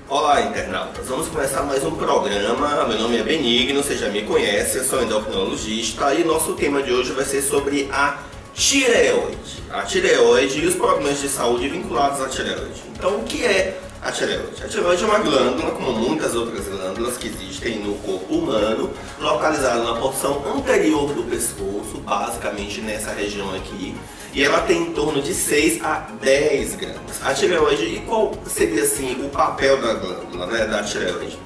Olá, internautas! Vamos começar mais um programa. Meu nome é Benigno, você já me conhece, eu sou endocrinologista e nosso tema de hoje vai ser sobre a tireoide. A tireoide e os problemas de saúde vinculados à tireoide. Então, o que é a tireoide? A tireoide é uma glândula, como muitas outras glândulas que existem no corpo humano, localizada na porção anterior do pescoço, basicamente nessa região aqui. E ela tem em torno de 6 a 10 gramas. A tireoide, e qual seria assim o papel da glândula, né, da tireoide?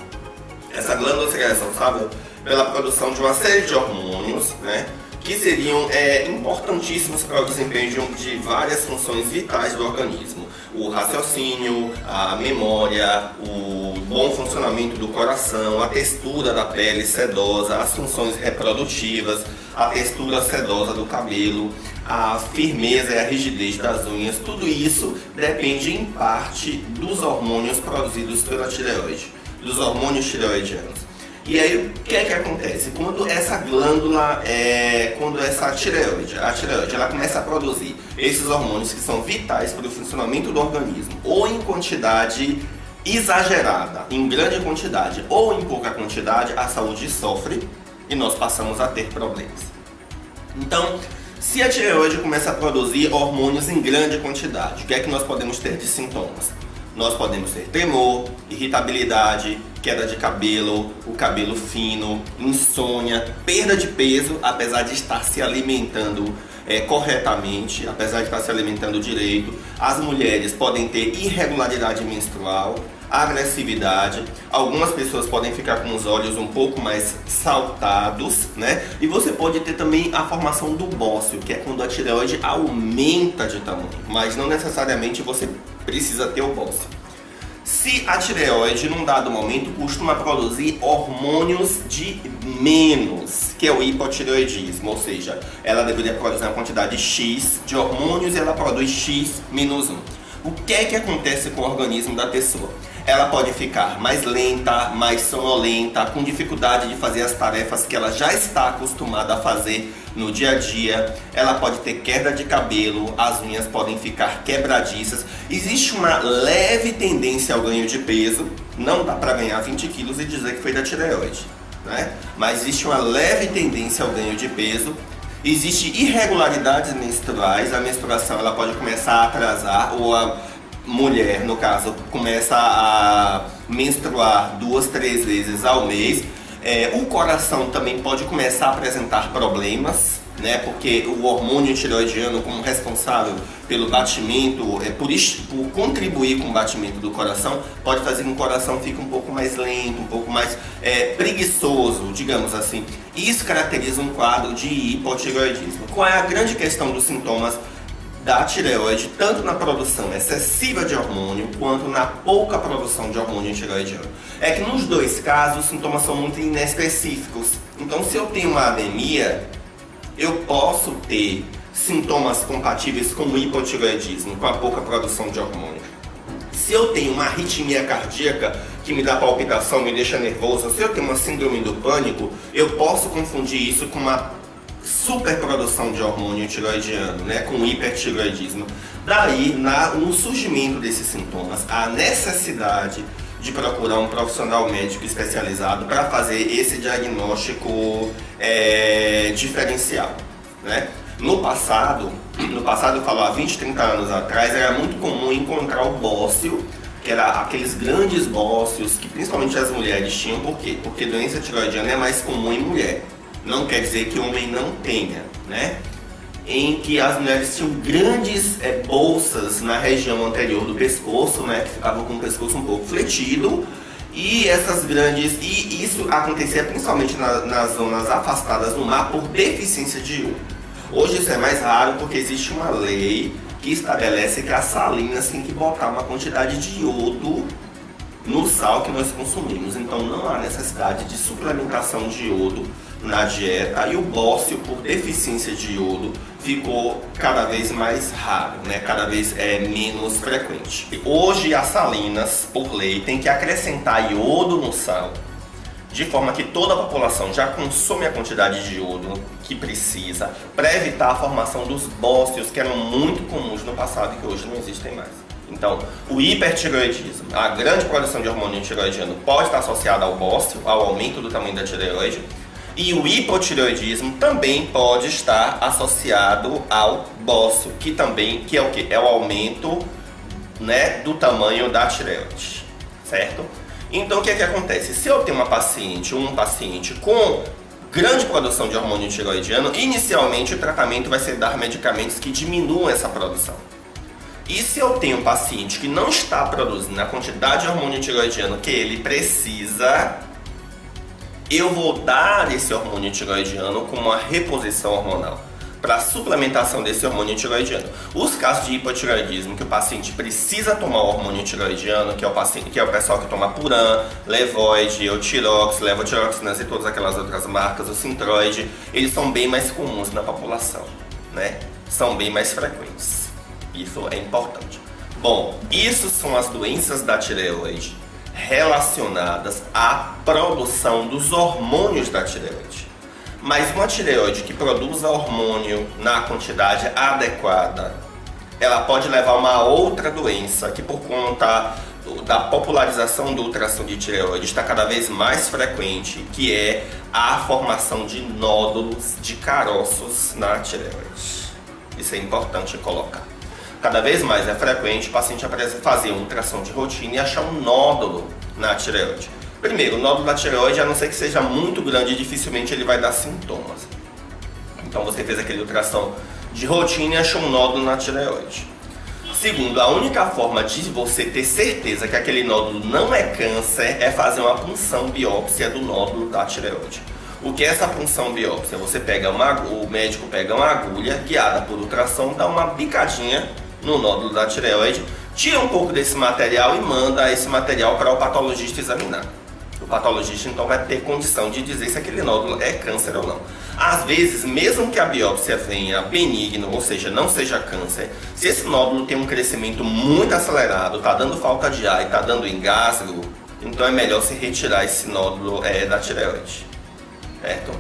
Essa glândula seria responsável pela produção de uma série de hormônios, né, que seriam importantíssimos para o desempenho de várias funções vitais do organismo. O raciocínio, a memória, o bom funcionamento do coração, a textura da pele sedosa, as funções reprodutivas, a textura sedosa do cabelo, a firmeza e a rigidez das unhas. Tudo isso depende em parte dos hormônios produzidos pela tireoide, dos hormônios tireoidianos. E aí o que é que acontece? Quando essa glândula, a tireoide ela começa a produzir esses hormônios que são vitais para o funcionamento do organismo, ou em quantidade exagerada, em grande quantidade ou em pouca quantidade, a saúde sofre e nós passamos a ter problemas. Então, se a tireoide começa a produzir hormônios em grande quantidade, o que é que nós podemos ter de sintomas? Nós podemos ter tremor, irritabilidade, queda de cabelo, o cabelo fino, insônia, perda de peso, apesar de estar se alimentando corretamente, apesar de estar se alimentando direito. As mulheres podem ter irregularidade menstrual, agressividade, algumas pessoas podem ficar com os olhos um pouco mais saltados, né? E você pode ter também a formação do bócio, que é quando a tireoide aumenta de tamanho, mas não necessariamente você precisa ter o bócio. Se a tireoide, num dado momento, costuma produzir hormônios de menos, que é o hipotireoidismo, ou seja, ela deveria produzir uma quantidade X de hormônios e ela produz X menos 1. O que é que acontece com o organismo da pessoa? Ela pode ficar mais lenta, mais sonolenta, com dificuldade de fazer as tarefas que ela já está acostumada a fazer no dia a dia. Ela pode ter queda de cabelo, as unhas podem ficar quebradiças. Existe uma leve tendência ao ganho de peso. Não dá para ganhar 20 quilos e dizer que foi da tireoide, né? Mas existe uma leve tendência ao ganho de peso. Existem irregularidades menstruais. A menstruação ela pode começar a atrasar, ou a mulher, no caso, começa a menstruar 2, 3 vezes ao mês. O coração também pode começar a apresentar problemas, né? Porque o hormônio tireoidiano, como responsável pelo batimento, por contribuir com o batimento do coração, pode fazer que o coração fique um pouco mais lento, um pouco mais preguiçoso, digamos assim. Isso caracteriza um quadro de hipotireoidismo. Qual é a grande questão dos sintomas da tireoide, tanto na produção excessiva de hormônio quanto na pouca produção de hormônio tireoidiano? É que nos dois casos os sintomas são muito inespecíficos. Então, se eu tenho uma anemia, eu posso ter sintomas compatíveis com o hipotireoidismo, com a pouca produção de hormônio. Se eu tenho uma arritmia cardíaca que me dá palpitação, me deixa nervoso, se eu tenho uma síndrome do pânico, eu posso confundir isso com uma superprodução de hormônio tireoidiano, né, com hipertireoidismo. Daí, no surgimento desses sintomas, a necessidade de procurar um profissional médico especializado para fazer esse diagnóstico diferencial, né? No passado, eu falo há 20, 30 anos atrás, era muito comum encontrar o bócio, que era aqueles grandes bócios que principalmente as mulheres tinham. Por quê? Porque doença tireoidiana é mais comum em mulher. Não quer dizer que o homem não tenha, né? Em que as mulheres tinham grandes bolsas na região anterior do pescoço, né? Que ficavam com o pescoço um pouco fletido. E isso acontecia principalmente nas zonas afastadas do mar por deficiência de iodo. Hoje isso é mais raro porque existe uma lei que estabelece que as salinas têm que botar uma quantidade de iodo no sal que nós consumimos. Então não há necessidade de suplementação de iodo na dieta, e o bócio, por deficiência de iodo, ficou cada vez mais raro, né? Cada vez menos frequente. Hoje as salinas, por lei, têm que acrescentar iodo no sal, de forma que toda a população já consome a quantidade de iodo que precisa, para evitar a formação dos bócios que eram muito comuns no passado e que hoje não existem mais. Então, o hipertireoidismo, a grande produção de hormônio tireoidiano, pode estar associada ao bócio, ao aumento do tamanho da tireoide. E o hipotireoidismo também pode estar associado ao bócio, que é o quê? É o aumento, né, do tamanho da tireoide, certo? Então, o que é que acontece? Se eu tenho um paciente com grande produção de hormônio tireoidiano, inicialmente o tratamento vai ser dar medicamentos que diminuam essa produção. E se eu tenho um paciente que não está produzindo a quantidade de hormônio tireoidiano que ele precisa, eu vou dar esse hormônio tireoidiano como uma reposição hormonal para suplementação desse hormônio tireoidiano. Os casos de hipotireoidismo que o paciente precisa tomar o hormônio tireoidiano, que é o pessoal que toma Puran, Levoide, Eutirox, Levotiroxina e todas aquelas outras marcas, o Synthroid, eles são bem mais comuns na população, né? São bem mais frequentes. Isso é importante. Bom, isso são as doenças da tireoide relacionadas à produção dos hormônios da tireoide. Mas uma tireoide que produza hormônio na quantidade adequada, ela pode levar a uma outra doença que, por conta da popularização do ultrassom de tireoide, está cada vez mais frequente, que é a formação de nódulos de caroços na tireoide. Isso é importante colocar. Cada vez mais é frequente o paciente fazer um ultrassom de rotina e achar um nódulo na tireoide. Primeiro, o nódulo da tireoide, a não ser que seja muito grande, dificilmente ele vai dar sintomas. Então você fez aquele ultrassom de rotina e achou um nódulo na tireoide. Segundo, a única forma de você ter certeza que aquele nódulo não é câncer é fazer uma punção biópsia do nódulo da tireoide. O que é essa punção biópsia? O médico pega uma agulha guiada por ultrassom, dá uma bicadinha no nódulo da tireoide, tira um pouco desse material e manda esse material para o patologista examinar. O patologista então vai ter condição de dizer se aquele nódulo é câncer ou não. Às vezes, mesmo que a biópsia venha benigno, ou seja, não seja câncer, se esse nódulo tem um crescimento muito acelerado, está dando falta de ar e está dando engasgo, então é melhor se retirar esse nódulo da tireoide, certo?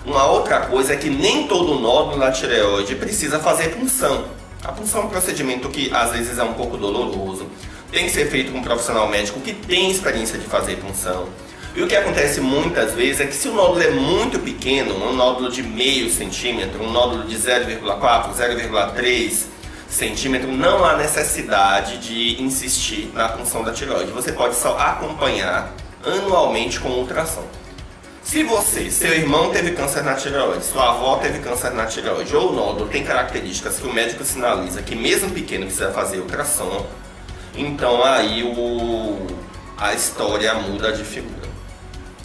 Uma outra coisa é que nem todo nódulo da tireoide precisa fazer punção. A punção é um procedimento que às vezes é um pouco doloroso, tem que ser feito com um profissional médico que tem experiência de fazer punção. E o que acontece muitas vezes é que se o nódulo é muito pequeno, um nódulo de meio centímetro, um nódulo de 0,4, 0,3 centímetro, não há necessidade de insistir na punção da tireoide. Você pode só acompanhar anualmente com ultrassom. Se seu irmão teve câncer na tireoide, sua avó teve câncer na tireoide, ou o nódulo tem características que o médico sinaliza que mesmo pequeno precisa fazer ultrassom, então aí a história muda de figura.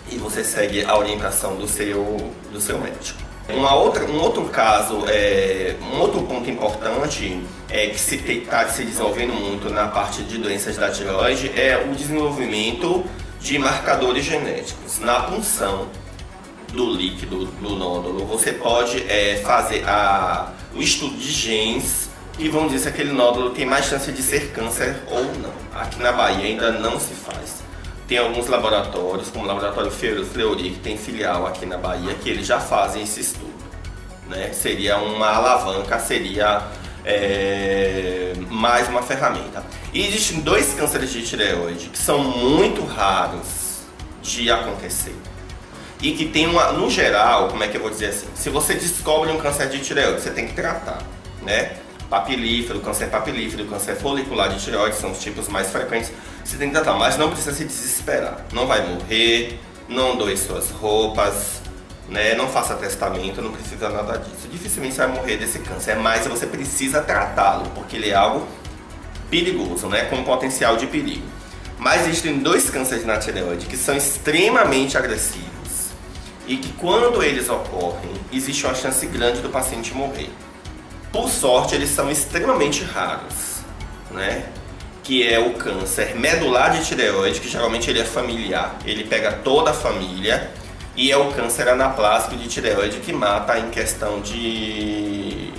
E você segue a orientação do seu médico. Um outro caso, um outro ponto importante que está se desenvolvendo muito na parte de doenças da tireoide é o desenvolvimento de marcadores genéticos. Na punção do líquido do nódulo, você pode fazer o estudo de genes que vão dizer se aquele nódulo tem mais chance de ser câncer ou não. Aqui na Bahia ainda não se faz. Tem alguns laboratórios, como o laboratório Fleury, que tem filial aqui na Bahia, que eles já fazem esse estudo, né? Seria uma alavanca, seria mais uma ferramenta. E existem dois cânceres de tireoide que são muito raros de acontecer. E que tem no geral, como é que eu vou dizer assim? Se você descobre um câncer de tireoide, você tem que tratar, né? Papilífero, câncer folicular de tireoide são os tipos mais frequentes. Você tem que tratar, mas não precisa se desesperar. Não vai morrer, não doe suas roupas, né? Não faça testamento, não precisa nada disso. Dificilmente você vai morrer desse câncer, mas você precisa tratá-lo, porque ele é algo perigoso, né? Com potencial de perigo. Mas existem dois cânceres na tireoide que são extremamente agressivos e que quando eles ocorrem, existe uma chance grande do paciente morrer. Por sorte, eles são extremamente raros, né? Que é o câncer medular de tireoide, que geralmente ele é familiar, ele pega toda a família, e é o câncer anaplásico de tireoide que mata em questão de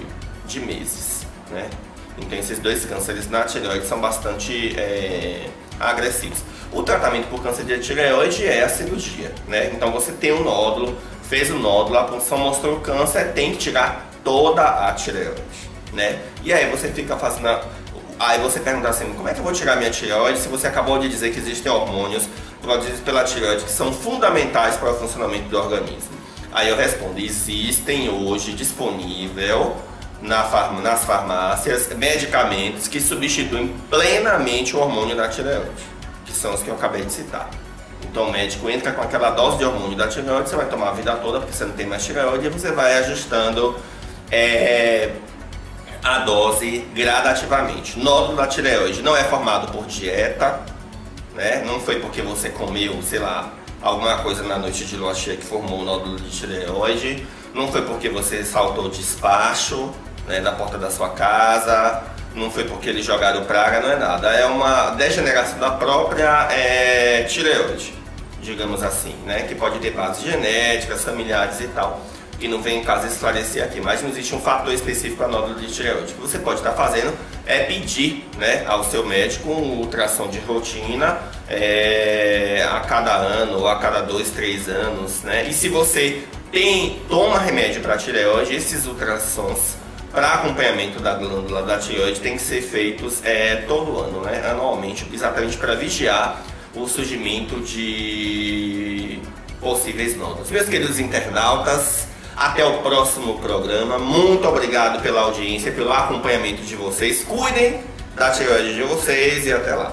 meses, né? Então esses dois cânceres na tireoide são bastante agressivos. O tratamento por câncer de tireoide é a cirurgia, né? Então você tem um nódulo, fez o nódulo, a punção mostrou o câncer, tem que tirar toda a tireoide, né? E aí você fica fazendo Aí você pergunta assim, como é que eu vou tirar minha tireoide se você acabou de dizer que existem hormônios produzidos pela tireoide que são fundamentais para o funcionamento do organismo? Aí eu respondo, existem hoje disponível nas farmácias medicamentos que substituem plenamente o hormônio da tireoide, que são os que eu acabei de citar. Então o médico entra com aquela dose de hormônio da tireoide, você vai tomar a vida toda porque você não tem mais tireoide, e você vai ajustando a dose gradativamente. Nódulo da tireoide não é formado por dieta, né? Não foi porque você comeu, sei lá, alguma coisa na noite de lua cheia que formou o nódulo de tireoide, não foi porque você saltou despacho, né, na porta da sua casa, não foi porque eles jogaram praga, não é nada. É uma degeneração da própria tireoide, digamos assim, né? Que pode ter bases genéticas, familiares e tal. Que não vem em caso esclarecer aqui, mas não existe um fator específico para nódulo de tireoide. O que você pode estar fazendo é pedir, né, ao seu médico um ultrassom de rotina a cada ano ou a cada 2, 3 anos, né? E se você toma remédio para tireoide, esses ultrassons para acompanhamento da glândula da tireoide tem que ser feitos todo ano, né, anualmente, exatamente para vigiar o surgimento de possíveis nódulos. Meus queridos internautas, até o próximo programa. Muito obrigado pela audiência, pelo acompanhamento de vocês. Cuidem da tireoide de vocês e até lá.